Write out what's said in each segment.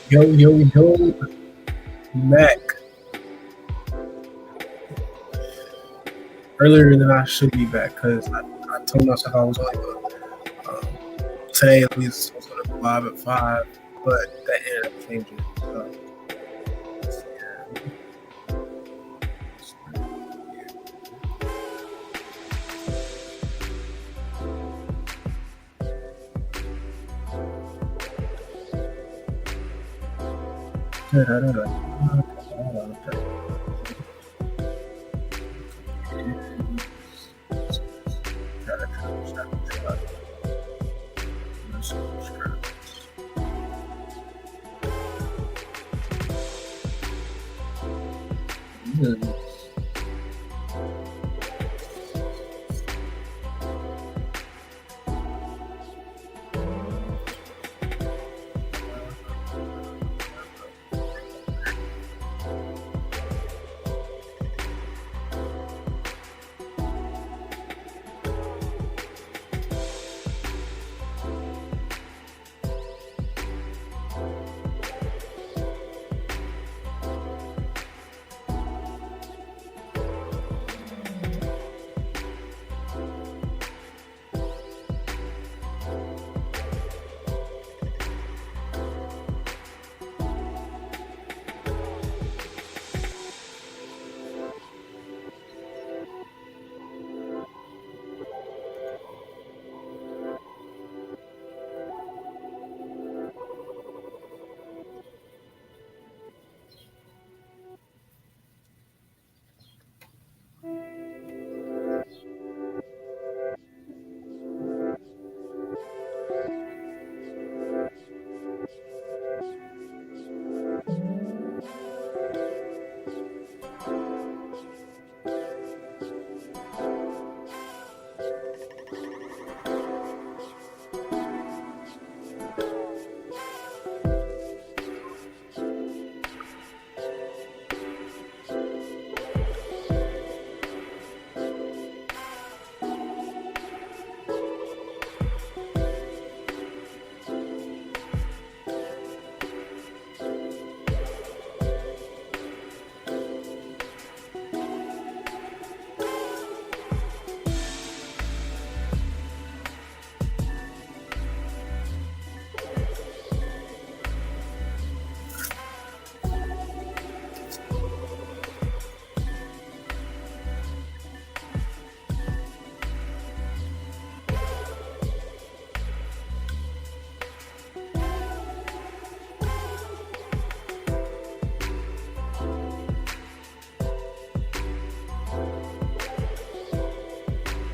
Yo, yo, yo, Mac. Earlier than I should be back because I told myself I was only going to, today at least I was going to go live at 5, but that ended up changing. So,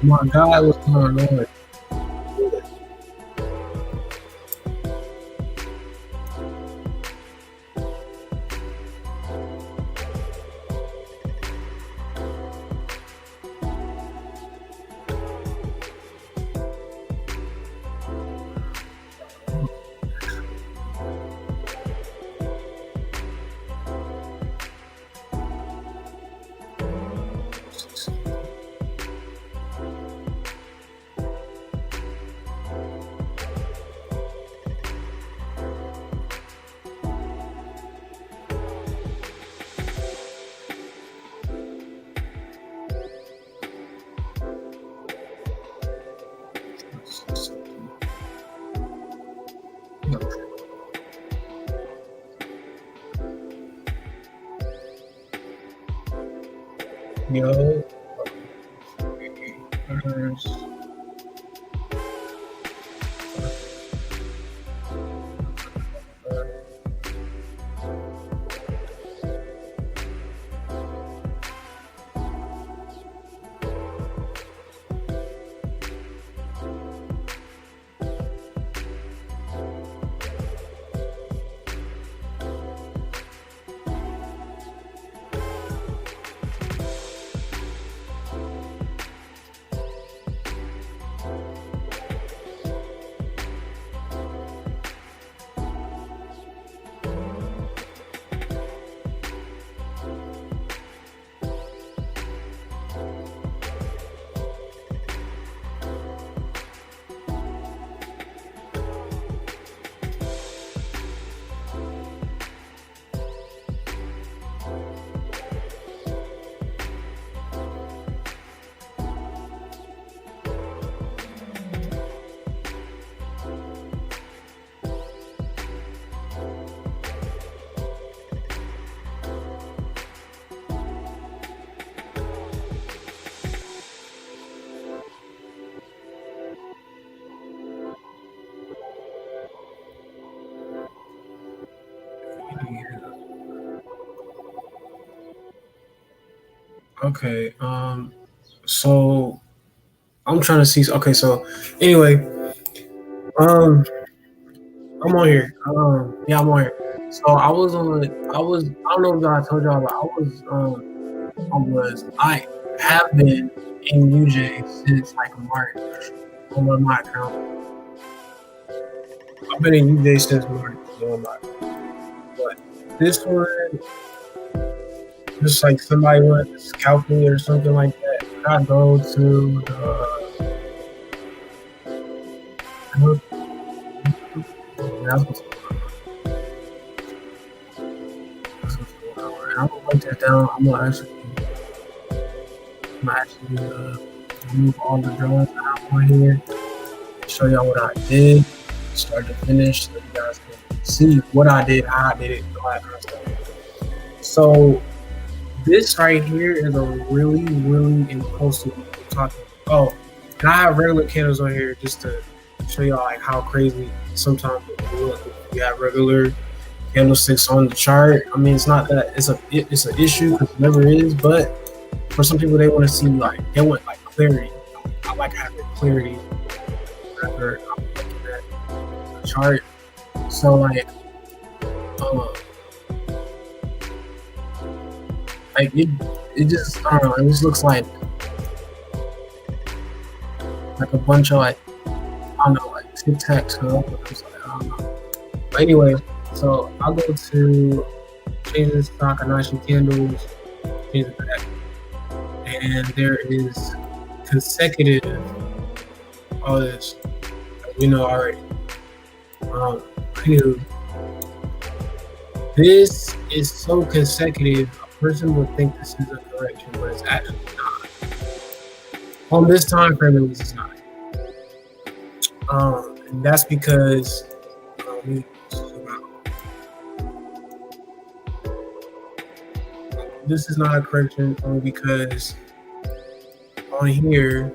my God, what's going on? Yo, Okay. So I'm trying to see. Okay. So anyway, um, I'm on here. Yeah, I'm on here. So I was on. I was. I don't know if I told y'all, but I was. I have been in UJ since like March on my account. I've been in UJ since March on my. But this one, just like somebody wanted to scalp me or something like that. I go to the. That's what's going on. I'm gonna write that down. I'm gonna actually remove all the drawings I have on here. Show y'all what I did, start to finish, so you guys can see what I did, how I did it, all that kind of stuff. So this right here is a really, really impulsive talking. Oh, and I have regular candles on here just to show y'all like how crazy sometimes it will look if you have regular candlesticks on the chart. I mean, it's not that it's an issue because it never is, but for some people they want to see like they want like clarity. I like having clarity whenever I'm looking at the chart. So uh, like it just I don't know. It just looks like a bunch of like I don't know like tic tac toe. I don't know. But anyway, so I'll go to change the stock Anashi candles, change it back, and there is consecutive. All this we know already. Anywho, this is so consecutive. A person would think this is a correction, but it's actually not. On this time frame, at least it's not. And that's because this is not a correction only because on here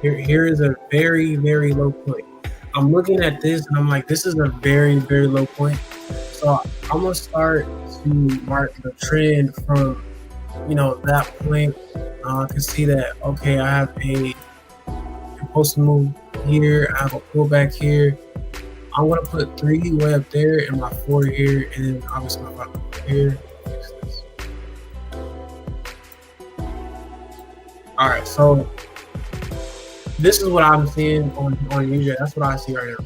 is a very, very low point. I'm looking at this and I'm like, this is a very, very low point. So I'm gonna start to mark the trend from, that point. I can see that, okay, I have a impulsive move here, I have a pullback here. I'm gonna put 3 way up there and my 4 here, and then obviously my 5 here. All right, so this is what I'm seeing on UJ. That's what I see right now.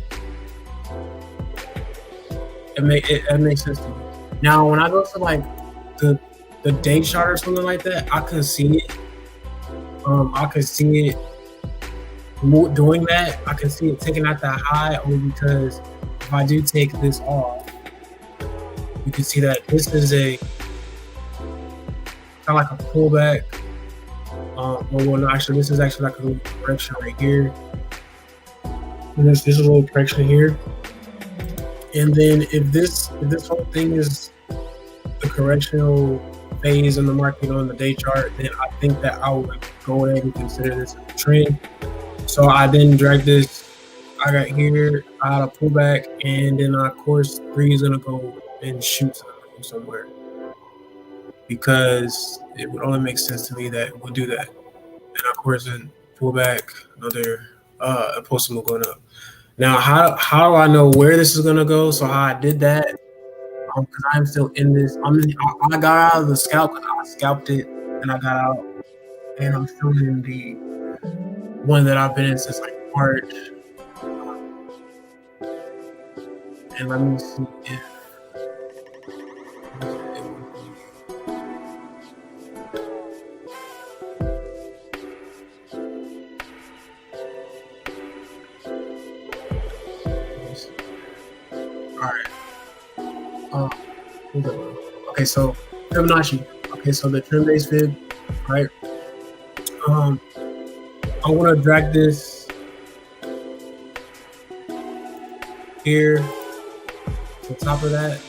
It makes sense to me. Now, when I go to like the day chart or something like that, I can see it. I can see it doing that. I can see it taking out that high only because if I do take this off, you can see that this is a kind of like a pullback. Well, no, actually, this is actually like a little correction right here. And this is a little correction here. And then if this whole thing is the correctional phase in the market on the day chart, then I think that I would go ahead and consider this a trend. So I then drag this. I got here, I had a pullback, and then of course 3 is gonna go and shoot somewhere. Because it would only make sense to me that we'll do that. And of course, then pull back another impulsive move going up. Now, how do I know where this is gonna go? So how I did that, because I'm still in this. I got out of the scalp, I scalped it, and I got out, and I'm still in the one that I've been in since like March. And let me see if. Okay, so Fibonacci. Okay, so the trend base fib, right? I want to drag this here to the top of that,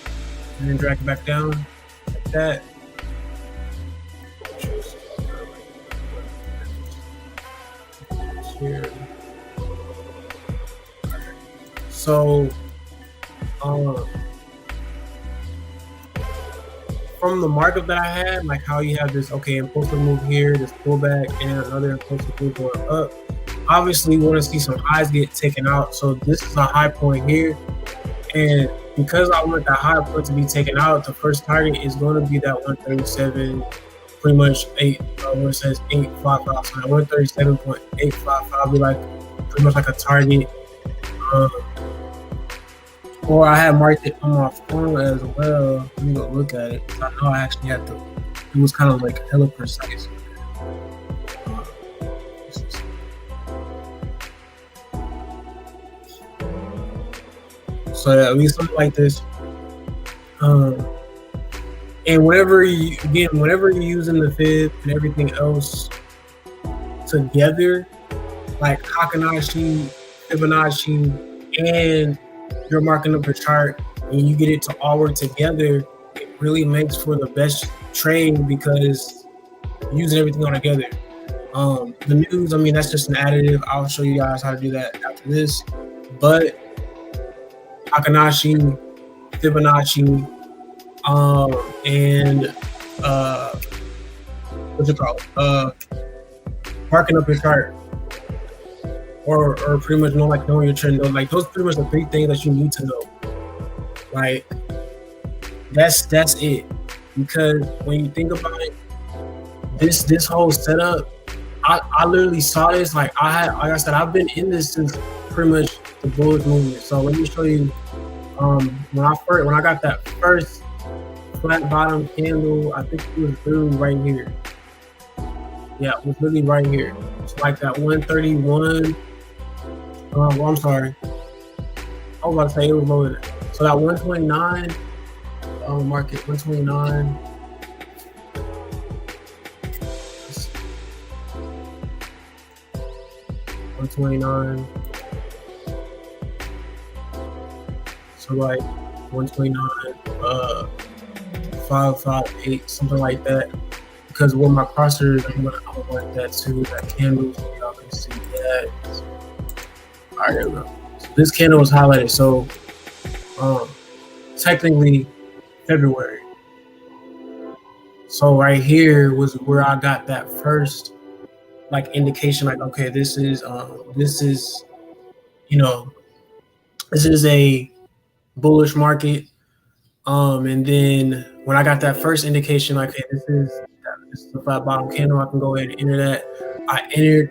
and then drag it back down like that. Here. So, from the markup that I had, like how you have this impulsive move here, this pullback, and another impulsive move going up. Obviously, you want to see some highs get taken out. So this is a high point here, and because I want that high point to be taken out, the first target is going to be that 137, pretty much where it says 855. So that 137.855 be like pretty much like a target. Or I had marked it on my phone as well. Let me go look at it. I know I actually had to. It was kind of like hella precise. So at least something like this. And whenever you're using the fib and everything else together, like Heikin-Ashi, Fibonacci, and you're marking up your chart and you get it to all work together, it really makes for the best trade because using everything all together. The news, I mean, that's just an additive. I'll show you guys how to do that after this. But Heikin-Ashi, Fibonacci, and what's it called? Marking up your chart. Or pretty much knowing your trend. Like those pretty much the three things that you need to know. Like that's it. Because when you think about it, this whole setup, I literally saw this. Like I said, I've been in this since pretty much the bullish movement. So let me show you. When I got that first flat bottom candle, I think it was literally right here. Yeah, it was literally right here. It's like that 131. Well, I'm sorry. I was about to say it was lower than that. So that 129, market 129. 129. So like 129, 558, something like that. Because with my crosshairs, I'm gonna want that too. That candle, so y'all can see that. All right, here we go. So this candle was highlighted. So, technically, February. So right here was where I got that first, like, indication. Like, okay, this is a bullish market. And then when I got that first indication, like, hey, this is a flat bottom candle, I can go ahead and enter that. I entered,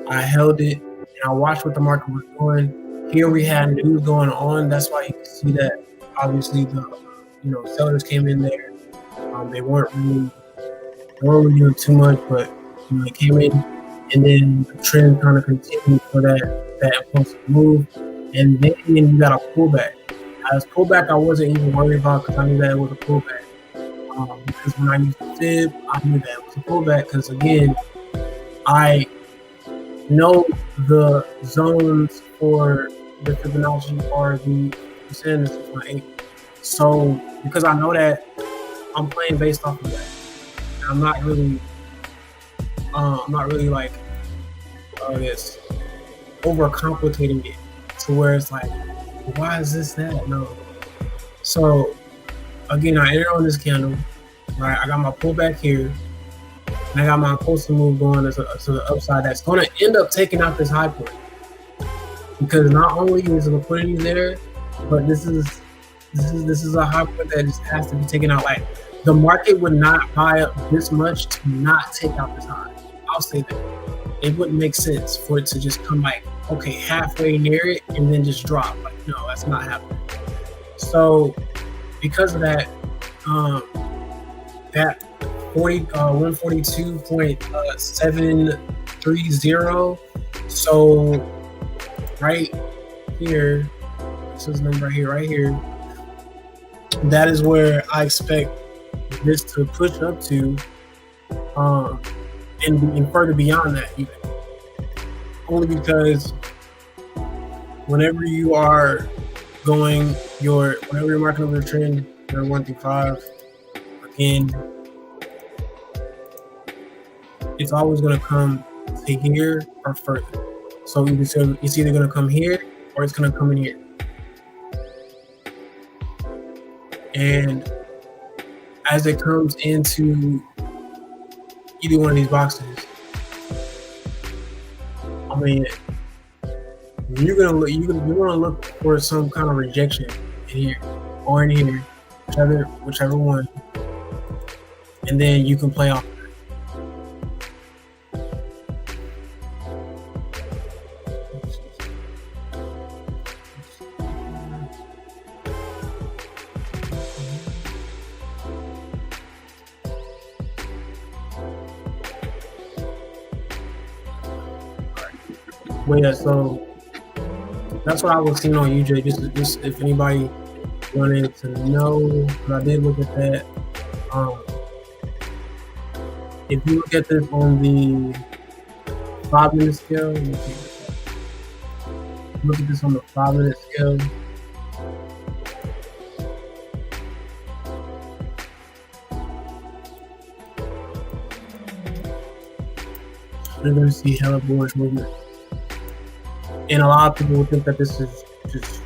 I held it, and I watched what the market was doing. Here we had news going on. That's why you can see that obviously the sellers came in there. They weren't really doing too much, but they came in, and then the trend kind of continued for that impulsive move, and then you got a pullback. As pullback, I wasn't even worried about because I knew that it was a pullback. Because when I used the fib, I knew that it was a pullback because, again, I know the zones for the Fibonacci are the percent is 6.8. So because I know that, I'm playing based off of that. And I'm not really like, I guess, overcomplicating it to where it's like, why is this that? No. So again, I entered on this candle, right? I got my pullback here, and I got my impulsive move going to the upside. That's going to end up taking out this high point because not only is the liquidity there, but this is a high point that just has to be taken out. Like the market would not buy up this much to not take out this high. I'll say that. It wouldn't make sense for it to just come like, okay, halfway near it and then just drop. Like, no, that's not happening. So because of that, that 142.730. So right here, this is the number right here. That is where I expect this to push up to, and further beyond that even. Only because whenever you are whenever you're marking over the trend, you're 1 through 5, again, it's always going to come to here or further. So it's either going to come here or it's going to come in here. And as it comes into either one of these boxes, I mean, you're gonna look for some kind of rejection in here or in here, whichever one, and then you can play off. But yeah, so that's what I was seeing on UJ. Just if anybody wanted to know, but I did look at that. If you look at this on the 5-minute scale, look at this on the 5-minute scale. You're gonna see hella bullish movement. And a lot of people would think that this is just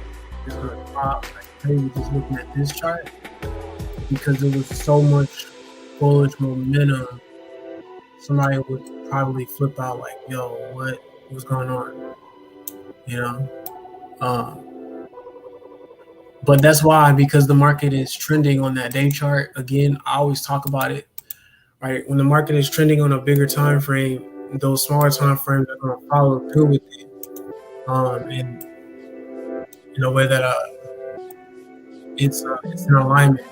gonna drop like crazy just looking at this chart because there was so much bullish momentum. Somebody would probably flip out like, yo, what's going on? You know? But that's why, because the market is trending on that day chart. Again, I always talk about it, right? When the market is trending on a bigger time frame, those smaller time frames are gonna follow through with it. And in a way that it's in alignment.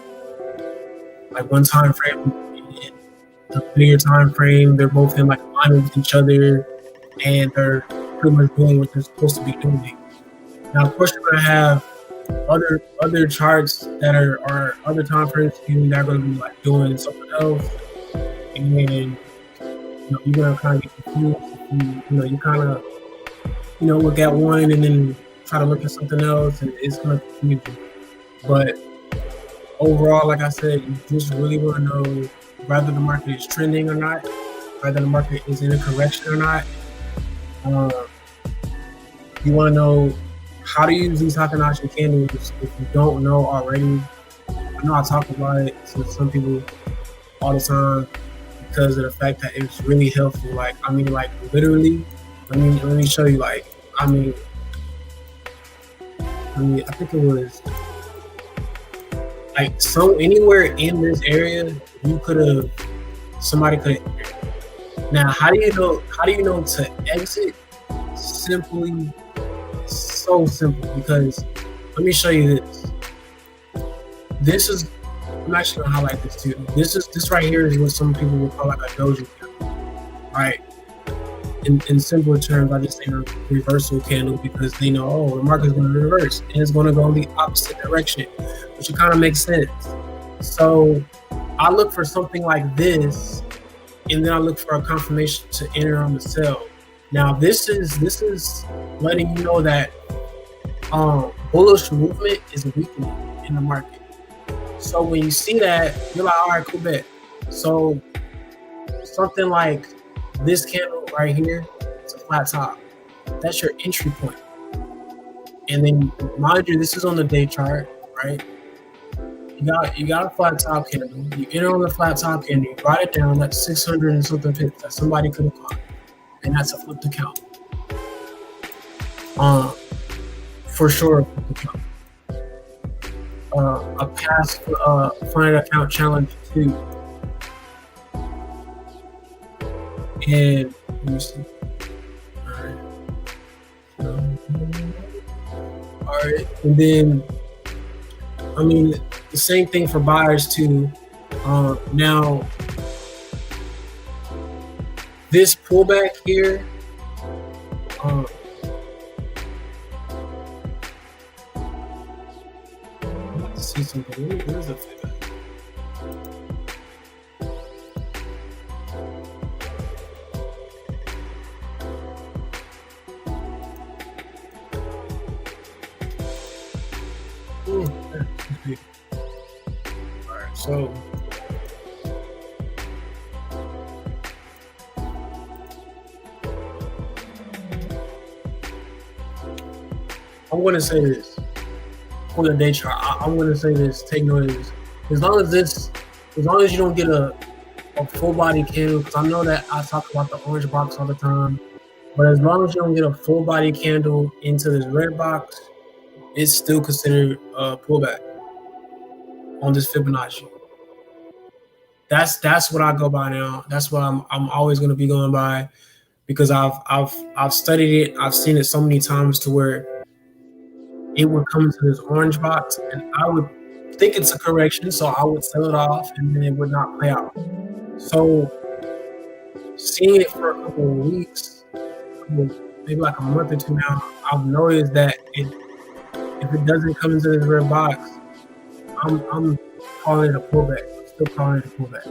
Like one time frame, the bigger time frame, they're both in like alignment with each other, and they're pretty much doing what they're supposed to be doing. Now, of course, you're gonna have other charts that are other time frames that are gonna be like doing something else, and then you're gonna kind of get confused. You kind of look at one and then try to look at something else, and it's gonna confuse you. But overall, like I said, you just really want to know whether the market is trending or not, whether the market is in a correction or not. You want to know how to use these Heikin-Ashi candles if you don't know already. I know I talk about it to some people all the time because of the fact that it's really helpful. Like literally, let me show you. I think it was like anywhere in this area somebody could have. Now, how do you know to exit? Simply, so simple, because let me show you this. This is, I'm actually gonna highlight this too. This right here is what some people would call like a doji candle, right? In simpler terms, I just say a reversal candle because they know, the market's going to reverse and it's going to go in the opposite direction, which kind of makes sense. So I look for something like this, and then I look for a confirmation to enter on the sell. Now this is letting you know that bullish movement is weakening in the market. So when you see that, you're like, all right, cool, bet. So something like this candle right here, it's a flat top. That's your entry point. And then, mind you, this is on the day chart, right? You got a flat top candle. You enter on the flat top candle. You write it down. That's 600 and something pips that somebody could have caught, and that's a flip to count. For sure, a flip to count. A past find account challenge too. And let me see. All right. And then, the same thing for buyers too. Now, this pullback here, let's see something. Where's the figure? Alright, so I'm going to say this for the day chart. I'm going to say this. Take notice. As long as this as long as you don't get a full body candle, because I know that I talk about the orange box all the time, but as long as you don't get a full body candle into this red box, it's still considered a pullback on this Fibonacci. That's what I go by now. That's what I'm always going to be going by, because I've studied it. I've seen it so many times to where it would come into this orange box, and I would think it's a correction, so I would sell it off, and then it would not play out. So seeing it for a couple of weeks, maybe like a month or two now, I've noticed that if it doesn't come into this red box, I'm calling it a pullback. I'm still calling it a pullback.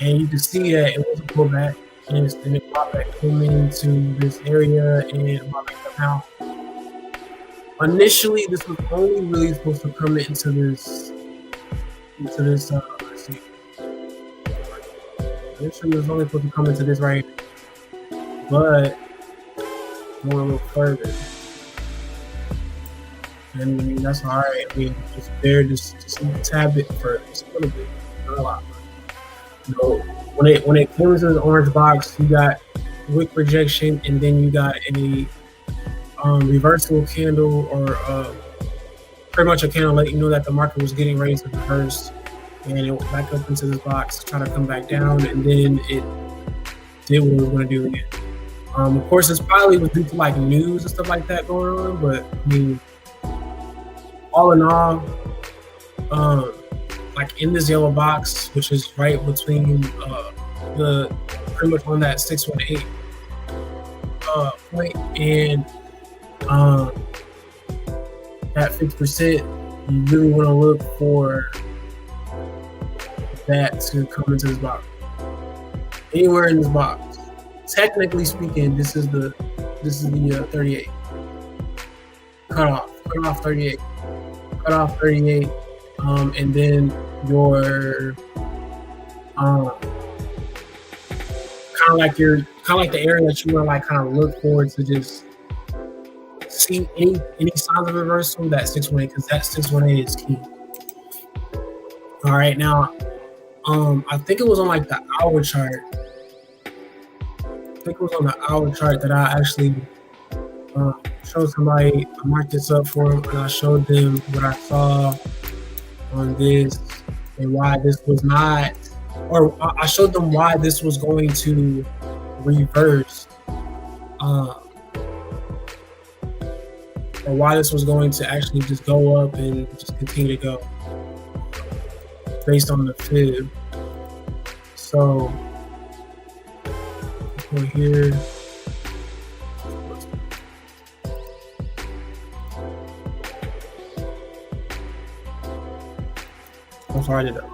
And you can see that it was a pullback, and then it brought back came into this area and brought back up now. Initially, this was only really supposed to come into this. Let's see. Initially, it was only supposed to come into this right, but going a little further. And I mean, that's all right. I mean, it's there just a tad bit further, just a little bit, not a lot. You know, when it comes to the orange box, you got wick rejection, and then you got a reversible candle, or pretty much a candle letting you know that the market was getting ready to reverse, and it went back up into this box, try to come back down, and then it did what it was going to do again. Of course, this probably was due to like news and stuff like that going on, but I mean, all in all, like in this yellow box, which is right between the pretty much on that 618 point and that 50%, you really want to look for that to come into this box. Anywhere in this box. Technically speaking, this is the 38 cutoff 38, and then your kind of like the area that you want to like kind of look forward to just see any signs of reversal. That 618, because that 618 is key. All right, now I think it was on like the hour chart. I think it was on the hour chart that I actually showed somebody. I marked this up for them, and I showed them what I saw on this and why this was not, or I showed them why this was going to reverse, or why this was going to actually just go up and just continue to go based on the fib. So go here. I'm sorry, I did that.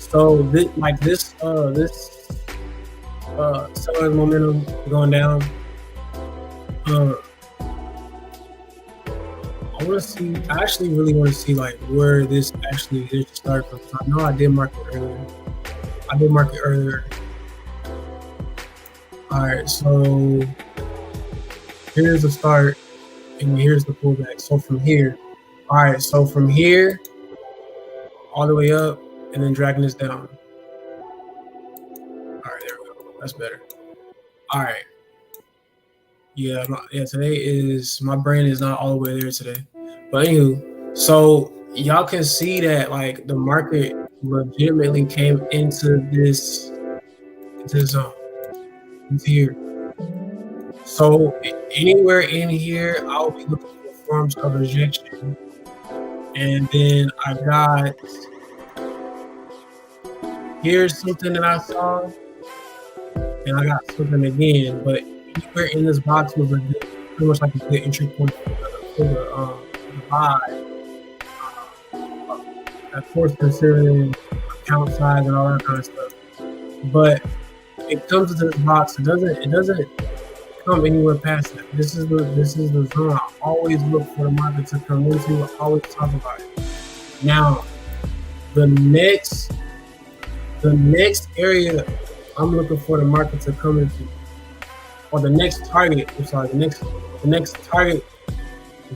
So this selling momentum going down. I actually really want to see like where this actually is to start from. I know I did mark it earlier. All right, so here's the start, and here's the pullback. So from here, all right, so from here all the way up, and then dragging this down. All right, there we go. That's better. All right. Yeah, today is, my brain is not all the way there today. But anywho, so y'all can see that like the market legitimately came into this zone. It's here. So anywhere in here, I'll be looking for forms of rejection. And then I got, here's something that I saw, and I got something again, but anywhere in this box was pretty much like a good entry point for the buy. Of course, considering account size and all that kind of stuff. But it comes into this box. It doesn't come anywhere past that. This is the zone I always look for the market to come into. I always talk about it. Now, the next The next area I'm looking for the market to come into, or the next target. I'm sorry, the next target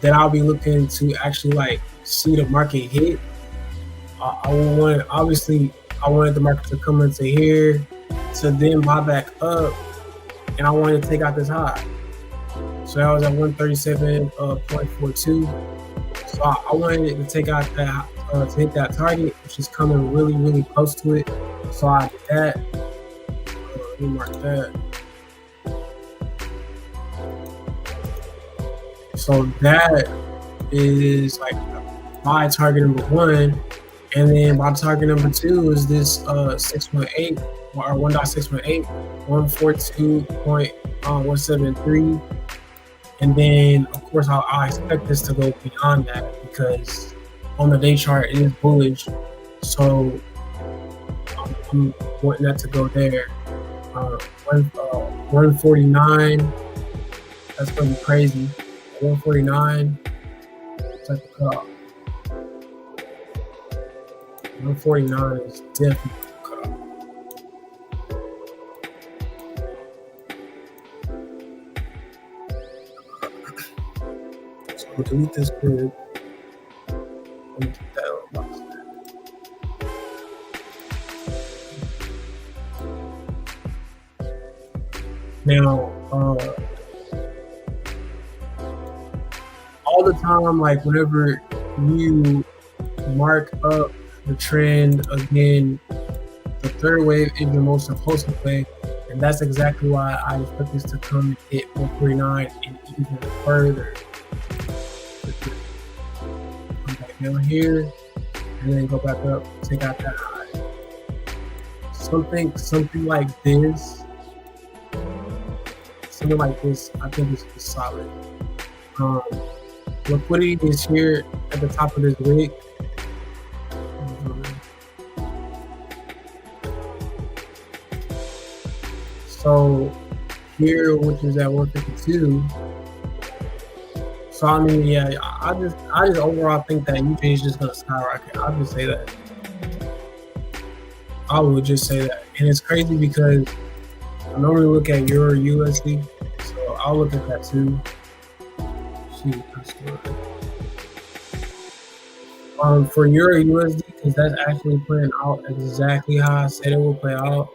that I'll be looking to actually like see the market hit. I want obviously I wanted the market to come into here to then buy back up, and I wanted to take out this high. So that was at 137.42. So I wanted it to take out that to hit that target, which is coming really really close to it. So I did that. Let me mark that. So that is like my target number one. And then my target number two is this 6.8 or 1.6.8, 142.173. And then of course I expect this to go beyond that because on the day chart it is bullish. So I'm wanting that to go there. 149. That's gonna be crazy. 149. Check the cutoff. 149 is definitely cut off. So I'm gonna delete this grid. I'm gonna keep that little box there. Now, all the time, like whenever you mark up the trend again, the third wave is the most impulsive wave, and that's exactly why I expect this to come and hit 149 and even further. Come back down here and then go back up, take out that high. Something like this. Something like this, I think is solid. Liquidity is here at the top of this wick. So here, which is at 152. So I mean, yeah, I just overall think that UJ is just gonna skyrocket. I'll just say that. I would just say that, and it's crazy because I normally look at Euro USD, so I'll look at that too. See what that's doing. For Euro USD, because that's actually playing out exactly how I said it would play out.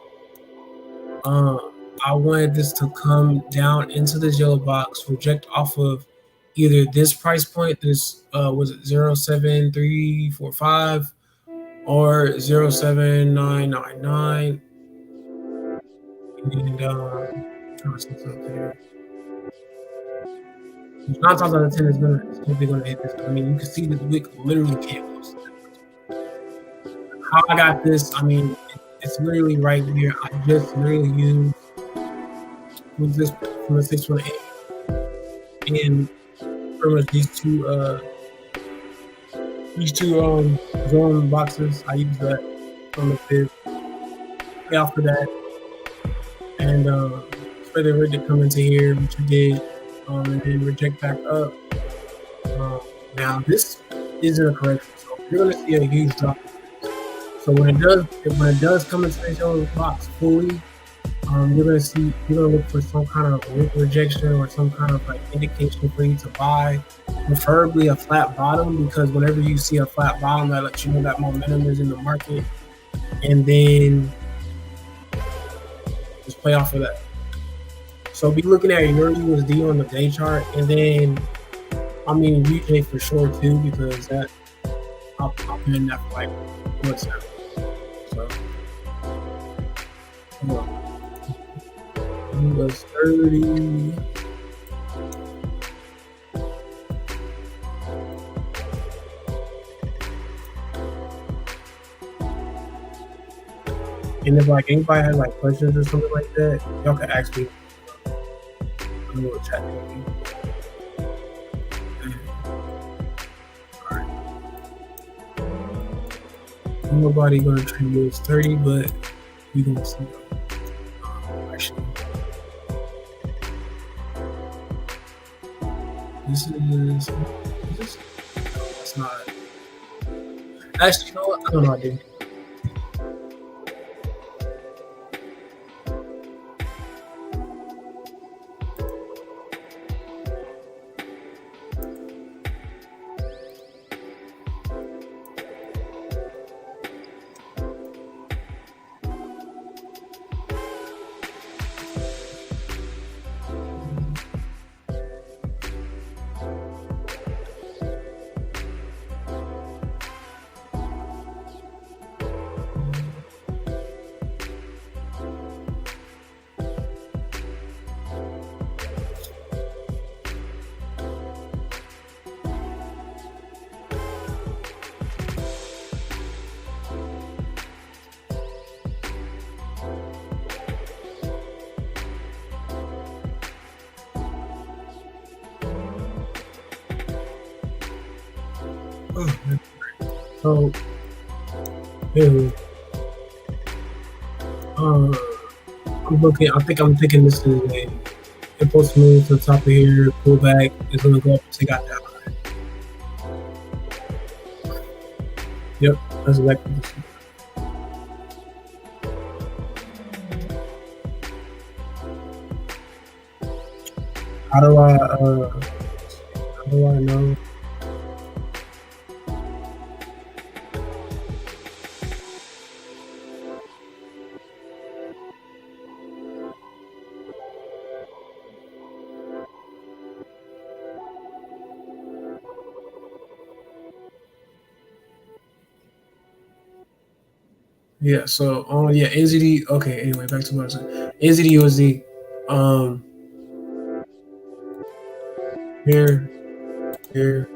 I wanted this to come down into this yellow box, reject off of either this price point, this was it 07345 or 07999. And nine times out of 10 is gonna hit this. I mean, you can see this wick literally can't close. How I got this, I mean, it's literally right here. I just literally used this from the 618 and pretty much these two zone boxes. I used that from the fifth. Pay off for that, and for the rig to come into here, which you did, and then reject back up. Now this isn't a correction, so you're gonna see a huge drop. So when it does come into this yellow box fully, you're gonna look for some kind of wick rejection or some kind of like indication for you to buy, preferably a flat bottom, because whenever you see a flat bottom, that lets you know that momentum is in the market, and then just play off of that. So be looking at your USD on the day chart, and then I mean UJ for sure too, because that I'll be in that for like what's that? So come on. It was 30. And if like anybody has like questions or something like that, y'all can ask me. I'm gonna chat with you. Alright. Nobody gonna treat you as 30, but we gonna see. Actually, this is no, that's not. Actually, you know what? I don't know. I did. Oh, so, anyway, uh, I'm looking. I think I'm thinking this is a supposed to move to the top of here, pull back. It's gonna go up and take out that line. Yep, that's exactly what this is. How do I? How do I know? Yeah. So, yeah, NZD. Okay. Anyway, back to what I was saying. NZD USD. Um, here, here,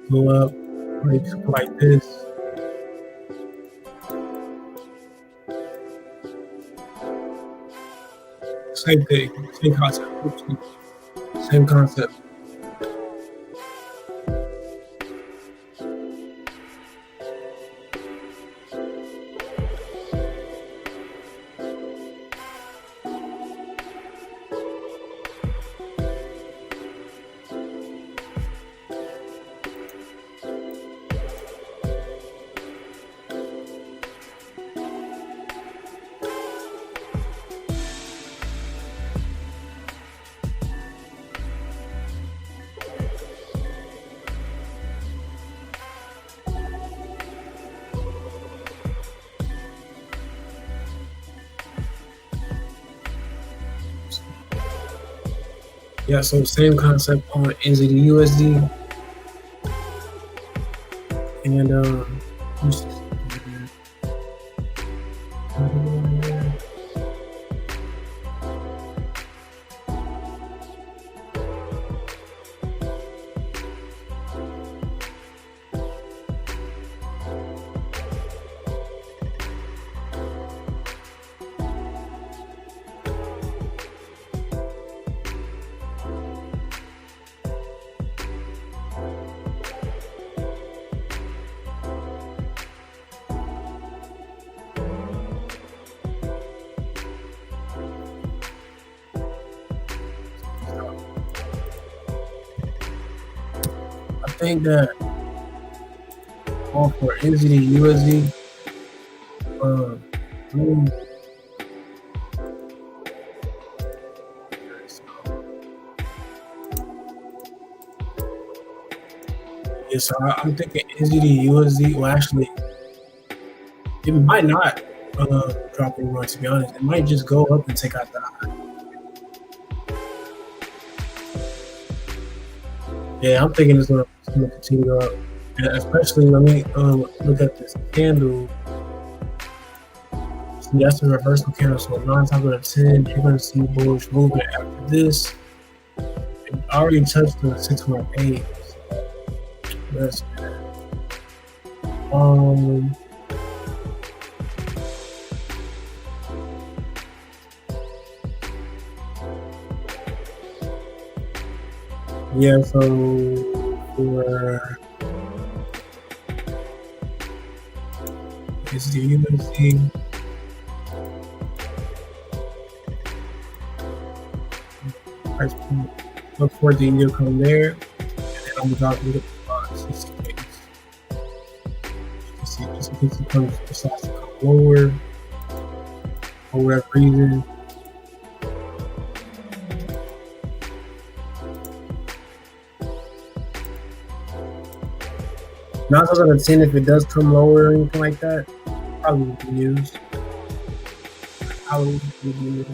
go up, like this. Same thing. Same concept. Same concept. Yeah, so same concept on NZD USD, and I think that all for NZD USD, uh, mm, yeah, so I'm thinking NZD USD. Well, actually, it might not drop anymore. To be honest, it might just go up and take out the high. Yeah, I'm thinking it's gonna continue to go up. And especially let me look at this candle. See, that's a reversal candle. So 9 times out of 10, you're gonna see bullish movement after this. It already touched the 618. That's um yeah, so for is the USD price point, look for the yield come there, and then I'm dropping the box just in case. Just in case it comes decides to come lower for whatever reason. Not so gonna 10 if it does come lower or anything like that. Probably would be used. Probably would be used.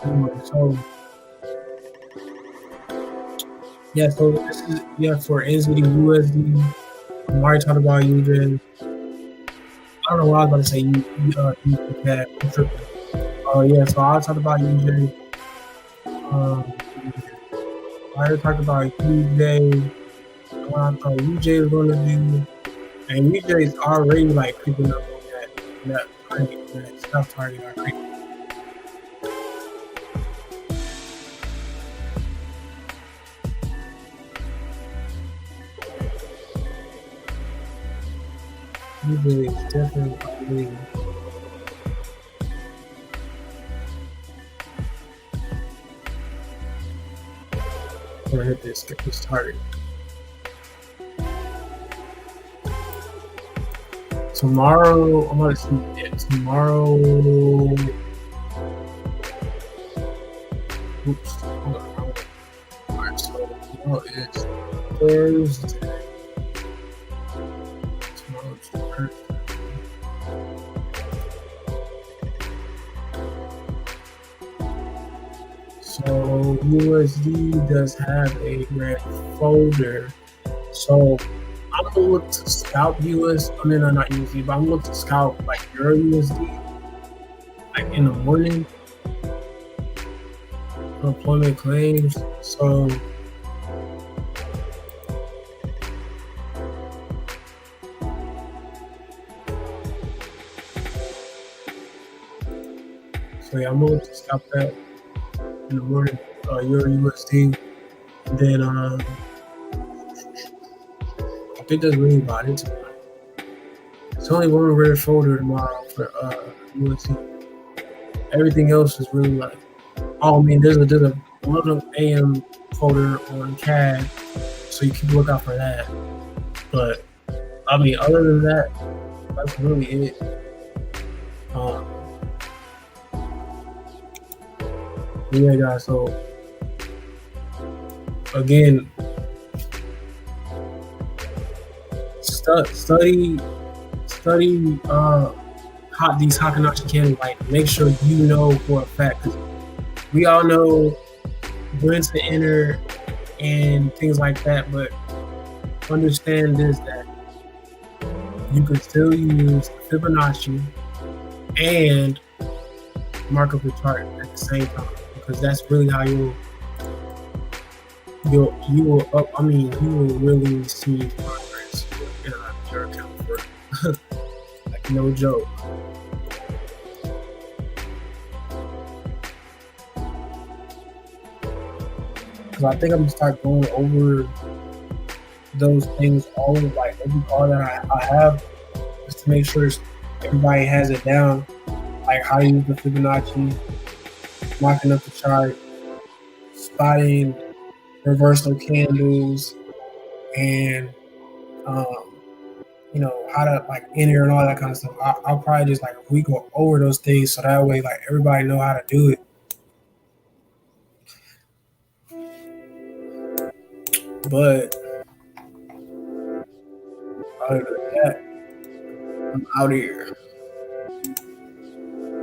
Anyway, so Yeah, so this is for NZD USD. I'm already talked about UJ. I don't know what I was about to say. You had I'm tripping. Oh yeah, so I talked about UJ. I already talked about UJ. What I thought UJ was gonna do, and UJ is already like creeping up on that target, that stuff target already. UJ is definitely already. Gonna hit this target. Tomorrow, I'm gonna see it. Tomorrow, oops, hold on. Alright, so tomorrow is Thursday. Tomorrow's Thursday. So USD does have a red folder. So I'm gonna look to scalp no, not USD, but I'm gonna look to scalp like Euro USD, like in the morning for employment claims. So yeah, I'm gonna look to scalp that in the morning, Euro USD. And then I think that's really about it tonight. It's only one red folder tomorrow for USD. Everything else is really like, oh, I mean, there's a 11 a.m. folder on CAD, so you keep a lookout for that. But I mean, other than that, that's really it. Yeah, guys. So again, study how these Hakanachi can, like, make sure you know for a fact. 'Cause we all know when to enter and things like that, but understand this, that you can still use Fibonacci and mark up the chart at the same time, because that's really how you will up. I mean, you will really see progress in your account for like no joke. Because I think I'm gonna start going over those things all that I have, just to make sure everybody has it down, like how to use the Fibonacci, marking up the chart, spotting reversal candles, and um, how to like enter and all that kind of stuff. I'll probably just like we go over those things, so that way like everybody know how to do it. But other than that, I'm out of here.